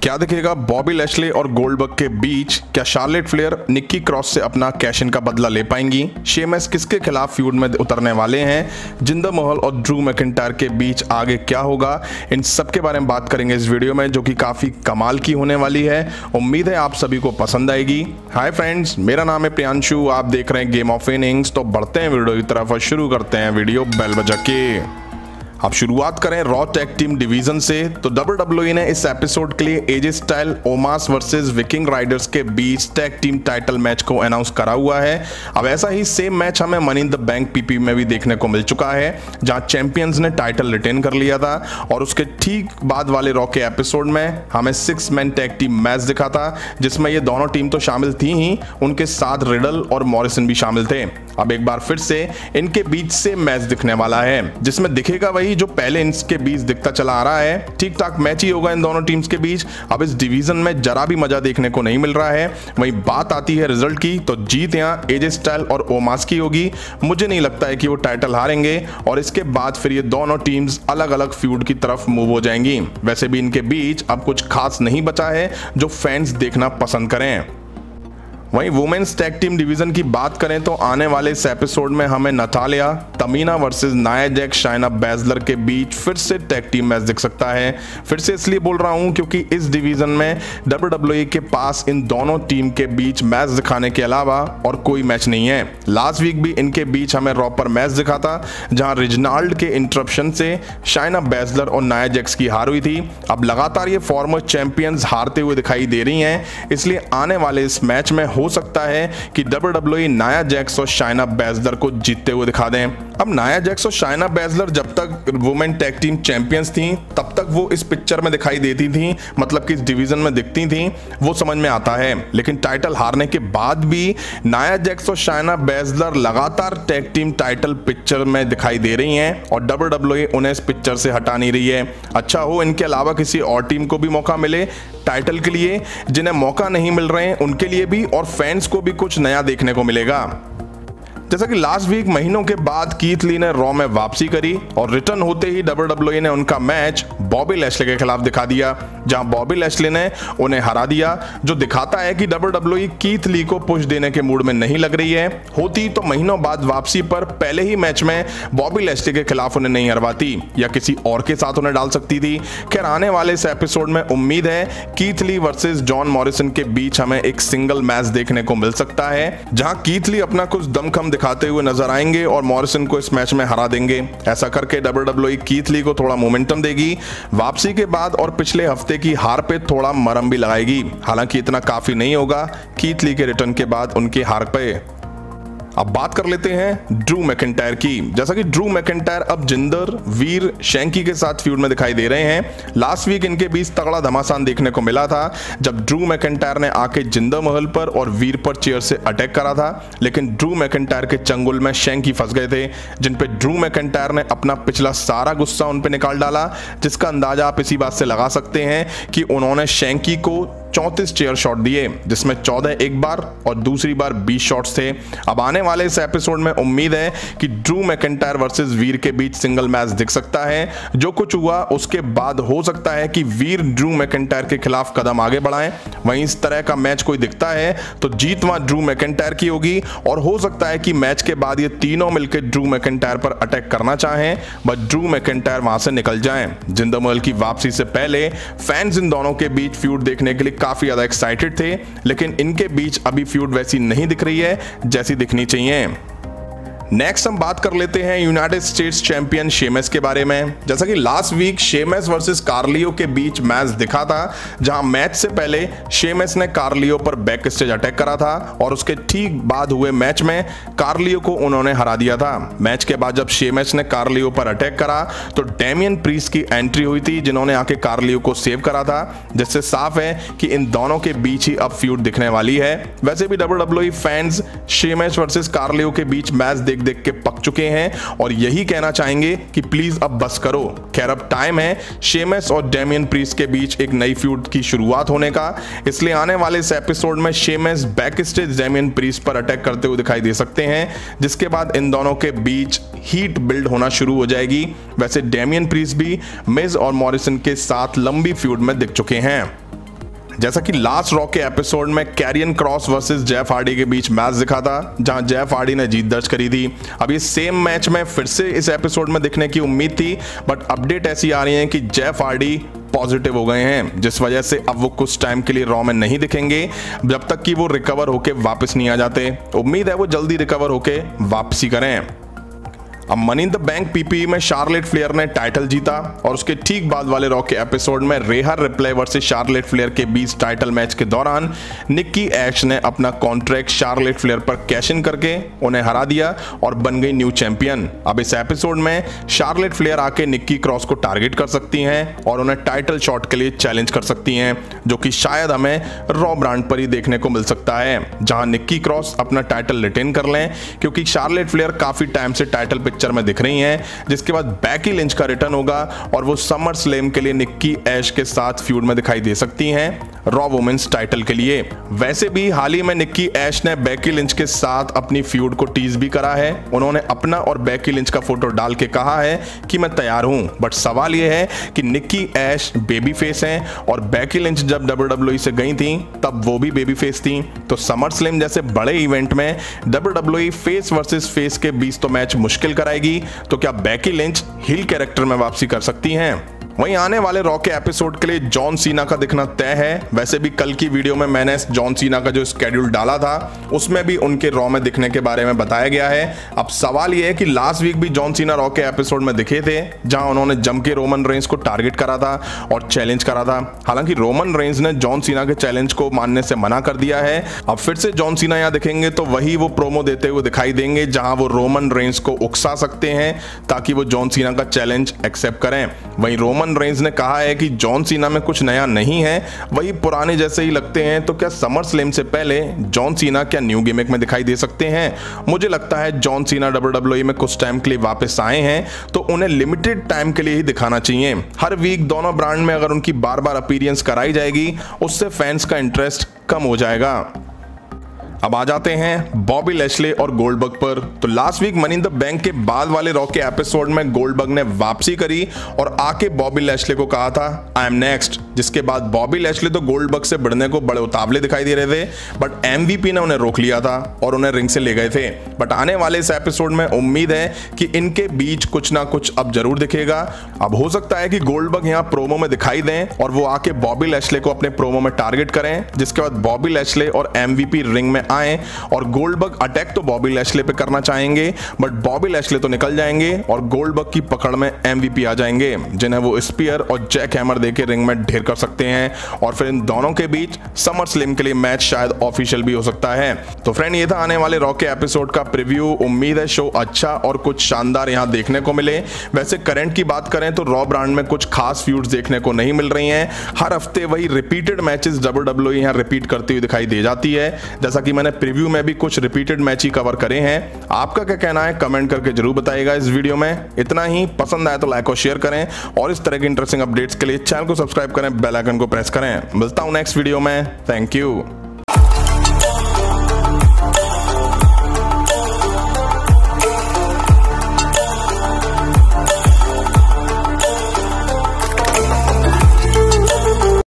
क्या दिखेगा बॉबी लैशले और गोल्डबर्ग के बीच? क्या शार्लेट फ्लेयर निक्की क्रॉस से अपना कैश इन का बदला ले पाएंगी? शेमस किसके खिलाफ फ्यूड में उतरने वाले हैं? जिंदर महल और ड्रू मैकिंटायर के बीच आगे क्या होगा? इन सब के बारे में बात करेंगे इस वीडियो में, जो कि काफी कमाल की होने वाली है। उम्मीद है आप सभी को पसंद आएगी। हाय फ्रेंड्स, मेरा नाम है प्रियांशु, आप देख रहे हैं गेम ऑफ इनिंग्स। तो बढ़ते हैं वीडियो की तरफ और शुरू करते हैं वीडियो बेल बजा के। अब शुरुआत करें रॉ टैग टीम डिवीजन से। तो WWE ने इस एपिसोड के लिए AJ Styles Omos versus Viking Raiders के बीच टैग टीम टाइटल मैच को अनाउंस करा हुआ है। अब ऐसा ही सेम मैच हमें Money in the Bank PP में भी देखने को मिल चुका है, जहां चैंपियंस ने टाइटल रिटेन कर लिया था। और उसके ठीक बाद वाले रॉ के एपिसोड में हमें 6 मैन टैग टीम मैच दिखा था, जिसमें ये दोनों टीम तो शामिल थी ही, उनके साथ रिडल और मॉरिसन भी शामिल थे। अब एक बार फिर से इनके बीच से मैच दिखने वाला है, जिसमें दिखेगा वही जो पहले इनके बीच दिखता चला आ रहा है। ठीक ठाक मैच ही होगा इन दोनों टीम्स के बीच। अब इस डिवीजन में जरा भी मजा देखने को नहीं मिल रहा है। वहीं बात आती है रिजल्ट की, तो जीत यहाँ एजे स्टाइल और ओमास की होगी। मुझे नहीं लगता है कि वो टाइटल हारेंगे और इसके बाद फिर ये दोनों टीम्स अलग अलग फ्यूड की तरफ मूव हो जाएंगी। वैसे भी इनके बीच अब कुछ खास नहीं बचा है जो फैंस देखना पसंद करें। वहीं वुमेन्स टैग टीम डिवीजन की बात करें तो आने वाले इस एपिसोड में हमें Natalia, Tamina versus Nia Jax, Shaina बैजलर के बीच फिर से टैग टीम मैच दिख सकता है। फिर से इसलिए बोल रहा हूं क्योंकि इस डिवीजन में WWE के पास इन दोनों टीम के बीच मैच दिखाने के अलावा और कोई मैच नहीं है। लास्ट वीक भी इनके बीच हमें रॉ पर मैच दिखा था, जहां रिजनाल्ड के इंटरप्शन से शाइना बैजलर और नाया जैक्स की हार हुई थी। अब लगातार ये फॉर्मर चैंपियंस हारते हुए दिखाई दे रही हैं, इसलिए आने वाले इस मैच में हो सकता है कि WWE नाया जैक्स और शाइना बैजलर को जीतते हुए दिखा दें। अब नाया जैक्स और शाइना बैजलर जब तक वुमेन टैग टीम चैंपियंस थी, तब तक वो इस पिक्चर में दिखाई देती थी, मतलब कि इस डिवीजन में दिखती थी, वो समझ में आता है। लेकिन टाइटल हारने के बाद भी नाया जैक्स और शाइना बैजलर लगातार टैग टीम टाइटल पिक्चर में दिखाई दे रही हैं और WWE उन्हें इस पिक्चर से हटा नहीं रही है। अच्छा हो इनके अलावा किसी और टीम को भी मौका मिले टाइटल के लिए। जिन्हें मौका नहीं मिल रहे हैं उनके लिए भी और फैंस को भी कुछ नया देखने को मिलेगा। जैसा कि लास्ट वीक महीनों के बाद कीथ ली ने रॉ में वापसी करी और रिटर्न होते ही WWE ने उनका मैच बॉबी लैशले के खिलाफ दिखा दिया, जहां बॉबी लैशले ने उन्हें हरा दिया, जो दिखाता है कि WWE कीथ ली को पुश देने के मूड में नहीं लग रही है। होती तो महीनों बाद वापसी पर पहले ही मैच में बॉबी लैशले के खिलाफ उन्हें नहीं हरवाती या किसी और के साथ उन्हें डाल सकती थी। खैर आने वाले इस एपिसोड में उम्मीद है Keith Lee versus John Morrison के बीच हमें एक सिंगल मैच देखने को मिल सकता है, जहां कीथ ली अपना कुछ दमखम दिखाते हुए नजर आएंगे और मॉरिसन को इस मैच में हरा देंगे। ऐसा करके WWE कीथ ली को थोड़ा मोमेंटम देगी वापसी के बाद और पिछले हफ्ते की हार पे थोड़ा मरहम भी लगाएगी। हालांकि इतना काफी नहीं होगा कीथ ली के रिटर्न के बाद उनकी हार पे। अब बात कर लेते हैं ड्रू मैकिंटायर की। जैसा कि ड्रू मैकिंटायर अब जिंदर, वीर, शैंकी के साथ फ्यूड में दिखाई दे रहे हैं। लास्ट वीक इनके बीच तगड़ा घमासान देखने को मिला था, जब ड्रू मैकिंटायर ने आके जिंदर महल पर और वीर पर चेयर से अटैक करा था। लेकिन ड्रू मैकिंटायर के चंगुल में शैंकी फंस गए थे, जिन पे ड्रू मैकिंटायर ने अपना पिछला सारा गुस्सा उन पे निकाल डाला, जिसका अंदाजा आप इसी बात से लगा सकते हैं कि उन्होंने शैंकी को 34 चेयर शॉट दिए, जिसमें 14 एक बार और दूसरी बार 20 शॉट्स थे। अब आने वाले इस एपिसोड में उम्मीद है कि ड्रू मैकिंटायर वर्सेस वीर के बीच सिंगल मैच दिख सकता है। जो कुछ हुआ उसके बाद हो सकता है कि वीर ड्रू मैकिंटायर के खिलाफ कदम आगे बढ़ाएं। वहीं इस तरह का मैच कोई दिखता है तो जीत वहां ड्रू मैकिंटायर की होगी और हो सकता है कि मैच के बाद ये तीनों मिलकर ड्रू मैकिंटायर पर अटैक करना चाहें, बट ड्रू मैकिंटायर वहां से निकल जाएं। जिंदर महल की वापसी से पहले फैंस इन दोनों के बीच फ्यूड देखने के लिए काफी ज्यादा एक्साइटेड थे, लेकिन इनके बीच अभी फ्यूड वैसी नहीं दिख रही है जैसी दिखनी चाहिए। नेक्स्ट हम बात कर लेते हैं यूनाइटेड स्टेट्स चैंपियन शेमस के बारे में। जैसा कि लास्ट वीक शेमस वर्सेस कार्लियो के बीच मैच दिखा था, जहां मैच से पहले शेमस ने कार्लियो पर बैक स्टेज अटैक करा था और उसके ठीक बाद हुए मैच में कार्लियो को उन्होंने हरा दिया था। मैच के बाद जब शेमस ने कार्लियो पर अटैक करा तो डेमियन प्रीस्ट की एंट्री हुई थी, जिन्होंने आके कार्लियो को सेव करा था, जिससे साफ है कि इन दोनों के बीच ही अब फ्यूड दिखने वाली है। वैसे भी WWE फैंस शेमस वर्सेस कार्लियो के बीच मैच देख के पक चुके हैं और यही कहना चाहेंगे कि प्लीज अब बस करो। खैर अब टाइम है शेमस और डेमियन प्रीस्ट के बीच एक नई फ्यूड की शुरुआत होने का, इसलिए आने वाले इस एपिसोड में Sheamus back stage Damien priest पर अटैक करते हुए दिखाई दे सकते हैं, जिसके बाद इन दोनों के बीच हीट बिल्ड होना शुरू हो जाएगी। वैसे डेमियन प्रीस्ट भी मिज और मॉरिसन के साथ लंबी फ्यूड में दिख चुके हैं। जैसा कि लास्ट रॉ के एपिसोड में Carrion Cross versus Jeff Hardy के बीच मैच दिखा था, जहां जेफ हार्डी ने जीत दर्ज करी थी। अब ये सेम मैच में फिर से इस एपिसोड में दिखने की उम्मीद थी, बट अपडेट ऐसी आ रही है कि जेफ हार्डी पॉजिटिव हो गए हैं, जिस वजह से अब वो कुछ टाइम के लिए रॉ में नहीं दिखेंगे जब तक कि वो रिकवर होके वापस नहीं आ जाते। उम्मीद है वो जल्दी रिकवर होके वापसी करें। अब money in the bank PPE में शार्लेट फ्लेयर ने टाइटल जीता और उसके ठीक बाद वाले रॉ के एपिसोड में रेहा रिप्ले वर्सेस शार्लेट फ्लेयर के बीच टाइटल मैच के दौरान निक्की ऐश ने अपना कॉन्ट्रैक्ट शार्लेट फ्लेयर पर कैश इन करके उन्हें हरा दिया और बन गई न्यू चैंपियन। अब इस एपिसोड में शार्लेट फ्लेयर आके निक्की क्रॉस को टारगेट कर सकती हैं और उन्हें टाइटल शॉट के लिए चैलेंज कर सकती हैं, जो कि शायद हमें रॉ ब्रांड पर ही देखने को मिल सकता है, जहां निक्की क्रॉस अपना टाइटल रिटेन कर लें, क्योंकि शार्लेट फ्लेयर काफी टाइम से टाइटल पिक्चर में दिख रही हैं। जिसके बाद बैकी लिंच का रिटर्न होगा और वो समर स्लैम के लिए निक्की ऐश के साथ फ्यूड में दिखाई दे सकती हैं रॉ वुमेन्स टाइटल के लिए। वैसे भी हाल ही में निक्की ऐश ने बैकी लिंच के साथ अपनी फ्यूड को टीज भी करा है। उन्होंने अपना और बैकी लिंच का फोटो डाल के कहा है कि मैं तैयार हूं, बट सवाल यह है कि निक्की ऐश बेबी फेस हैं और बैकी लिंच जब WWE से गई थी तब वो भी बेबी फेस थी। तो समर स्लैम जैसे बड़े इवेंट में WWE फेस वर्सेस फेस के बीच तो मैच मुश्किल कराएगी, तो क्या बैकी लिंच हिल कैरेक्टर में वापसी कर सकती हैं? वहीं आने वाले रॉ के एपिसोड के लिए जॉन सीना का दिखना तय है। वैसे भी कल की वीडियो में मैंने जॉन सीना का जो स्केड्यूल डाला था उसमें भी उनके रॉ में दिखने के बारे में बताया गया है। अब सवाल यह है कि लास्ट वीक भी जॉन सीना रॉ के एपिसोड में दिखे थे, जहां उन्होंने जम के रोमन रेंज को टारगेट करा था और चैलेंज करा था। हालांकि रोमन रेंज ने जॉन सीना के चैलेंज को मानने से मना कर दिया है। अब फिर से जॉन सीना यहां दिखेंगे तो वही वो प्रोमो देते हुए दिखाई देंगे, जहां वो रोमन रेंज को उकसा सकते हैं ताकि वो जॉन सीना का चैलेंज एक्सेप्ट करें। वहीं रोमन रेंज ने कहा है कि जॉन सीना में कुछ नया नहीं है, वही पुराने जैसे ही लगते हैं। तो क्या समर स्लैम से पहले जॉन सीना क्या न्यू गिमिक में दिखाई दे सकते हैं? मुझे लगता है जॉन सीना WWE में कुछ टाइम के लिए वापस आए हैं तो उन्हें लिमिटेड टाइम के लिए ही दिखाना चाहिए। हर वीक दोनों ब्रांड में अगर उनकी बार बार अपीयरेंस कराई जाएगी उससे फैंस का इंटरेस्ट कम हो जाएगा। अब आ जाते हैं बॉबी लैशले और गोल्डबर्ग पर। तो last week Money in the Bank के बाद वाले रॉ के एपिसोड में गोल्डबर्ग ने वापसी करी और आके बॉबी लैशले को कहा था आई एम नेक्स्ट, जिसके बाद बॉबी लैशले तो गोल्डबर्ग से बढ़ने को बड़े उतावले दिखाई दे रहे थे, बट MVP ने उन्हें रोक लिया था और उन्हें रिंग से ले गए थे। बट आने वाले इस एपिसोड में उम्मीद है कि इनके बीच कुछ ना कुछ अब जरूर दिखेगा। अब हो सकता है कि गोल्डबर्ग यहाँ प्रोमो में दिखाई दें और वो आके बॉबी लैशले को अपने प्रोमो में टारगेट करें, जिसके बाद बॉबी लैशले और MVP रिंग में आए और गोल्डबर्ग अटैक तो बॉबी लैशले पे करना चाहेंगे, बट बॉबी लैशले तो निकल जाएंगे और गोल्डबर्ग की पकड़ में MVP आ जाएंगे, जिन्हें वो स्पीयर और जैक हैमर देके रिंग में ढेर कर सकते हैं और फिर इन दोनों के बीच समर स्लैम के लिए मैच शायद ऑफिशियल भी हो सकता है। तो फ्रेंड, ये था आने वाले रॉ के एपिसोड का प्रीव्यू। उम्मीद है शो अच्छा और कुछ शानदार यहाँ देखने को मिले। वैसे करंट की बात करें तो रॉ ब्रांड में कुछ खास फ्यूड्स देखने को नहीं मिल रही हैं। हर हफ्ते वही रिपीटेड मैचेस WWE यहाँ रिपीट करती हुई दिखाई दे जाती है, जैसा कि मैंने प्रीव्यू में भी कुछ रिपीटेड मैच ही कवर करे हैं। आपका क्या कहना है कमेंट करके जरूर बताइएगा इस वीडियो में। इतना ही, पसंद आए तो लाइक और शेयर करें और इस तरह के इंटरेस्टिंग अपडेट्स के लिए चैनल को सब्सक्राइब करें, बेल आइकन को प्रेस करें। मिलता हूं नेक्स्ट वीडियो में। Thank you.